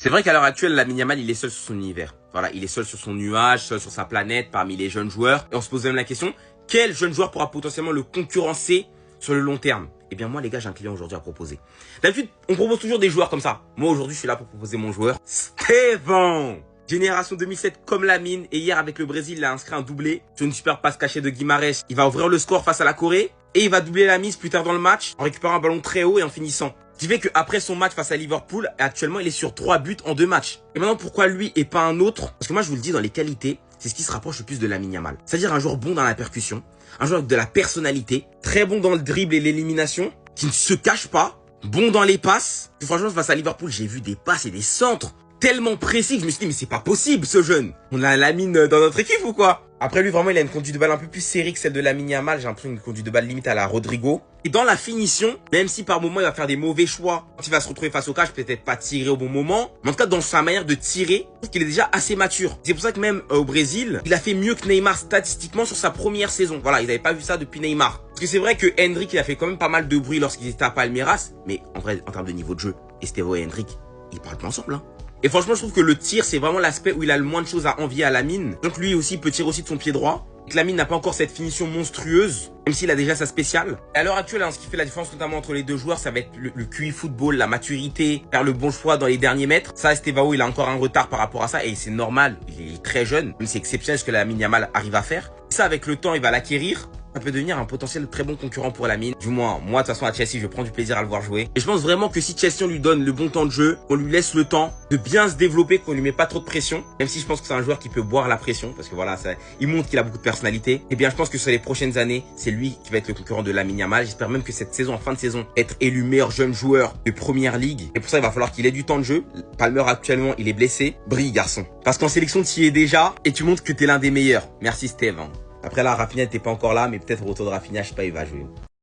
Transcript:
C'est vrai qu'à l'heure actuelle, Lamine Yamal, il est seul sur son univers. Voilà, il est seul sur son nuage, seul sur sa planète, parmi les jeunes joueurs. Et on se pose même la question, quel jeune joueur pourra potentiellement le concurrencer sur le long terme? Eh bien moi les gars, j'ai un client aujourd'hui à proposer. D'habitude, on propose toujours des joueurs comme ça. Moi aujourd'hui, je suis là pour proposer mon joueur, Stéphane. Génération 2007 comme Lamine. Et hier avec le Brésil, il a inscrit un doublé sur une super passe cachée de Guimarães. Il va ouvrir le score face à la Corée. Et il va doubler la mise plus tard dans le match en récupérant un ballon très haut et en finissant. Ce qui fait qu'après son match face à Liverpool, actuellement il est sur 3 buts en 2 matchs. Et maintenant pourquoi lui et pas un autre? Parce que moi je vous le dis, dans les qualités, c'est ce qui se rapproche le plus de Lamine Yamal. C'est-à-dire un joueur bon dans la percussion, un joueur avec de la personnalité, très bon dans le dribble et l'élimination, qui ne se cache pas, bon dans les passes. Et franchement face à Liverpool, j'ai vu des passes et des centres tellement précis que je me suis dit mais c'est pas possible ce jeune. On a Lamine dans notre équipe ou quoi? Après lui vraiment il a une conduite de balle un peu plus serrée que celle de Lamine Yamal. J'ai l'impression une conduite de balle limite à la Rodrigo. Et dans la finition, même si par moment il va faire des mauvais choix, quand il va se retrouver face au catch, peut-être pas tirer au bon moment, mais en tout cas dans sa manière de tirer, je trouve qu'il est déjà assez mature. C'est pour ça que même au Brésil, il a fait mieux que Neymar statistiquement sur sa première saison. Voilà, ils n'avaient pas vu ça depuis Neymar. Parce que c'est vrai que Hendrick il a fait quand même pas mal de bruit lorsqu'ils étaient à Palmeiras, mais en vrai en termes de niveau de jeu, Estevão et Hendrick, ils parlent pas ensemble hein. Et franchement, je trouve que le tir, c'est vraiment l'aspect où il a le moins de choses à envier à Lamine. Donc lui aussi, il peut tirer aussi de son pied droit. Et que Lamine n'a pas encore cette finition monstrueuse, même s'il a déjà sa spéciale. Et à l'heure actuelle, hein, ce qui fait la différence notamment entre les deux joueurs, ça va être le QI football, la maturité, faire le bon choix dans les derniers mètres. Ça, Estevão, il a encore un retard par rapport à ça. Et c'est normal, il est très jeune. Même c'est exceptionnel ce que Lamine Yamal arrive à faire. Ça, avec le temps, il va l'acquérir. Ça peut devenir un potentiel très bon concurrent pour Lamine. Du moins, moi, de toute façon, à Chelsea, je prends du plaisir à le voir jouer. Et je pense vraiment que si Chelsea, on lui donne le bon temps de jeu, on lui laisse le temps de bien se développer, qu'on lui met pas trop de pression, même si je pense que c'est un joueur qui peut boire la pression, parce que voilà, il montre qu'il a beaucoup de personnalité. Eh bien, je pense que sur les prochaines années, c'est lui qui va être le concurrent de Lamine Yamal. J'espère même que cette saison, en fin de saison, être élu meilleur jeune joueur de Première Ligue. Et pour ça, il va falloir qu'il ait du temps de jeu. Palmer, actuellement, il est blessé. Brille, garçon. Parce qu'en sélection, tu y es déjà et tu montres que tu es l'un des meilleurs. Merci, Steve. Après là, Rafinha n'était pas encore là, mais peut-être au retour de Rafinha, je sais pas, il va jouer.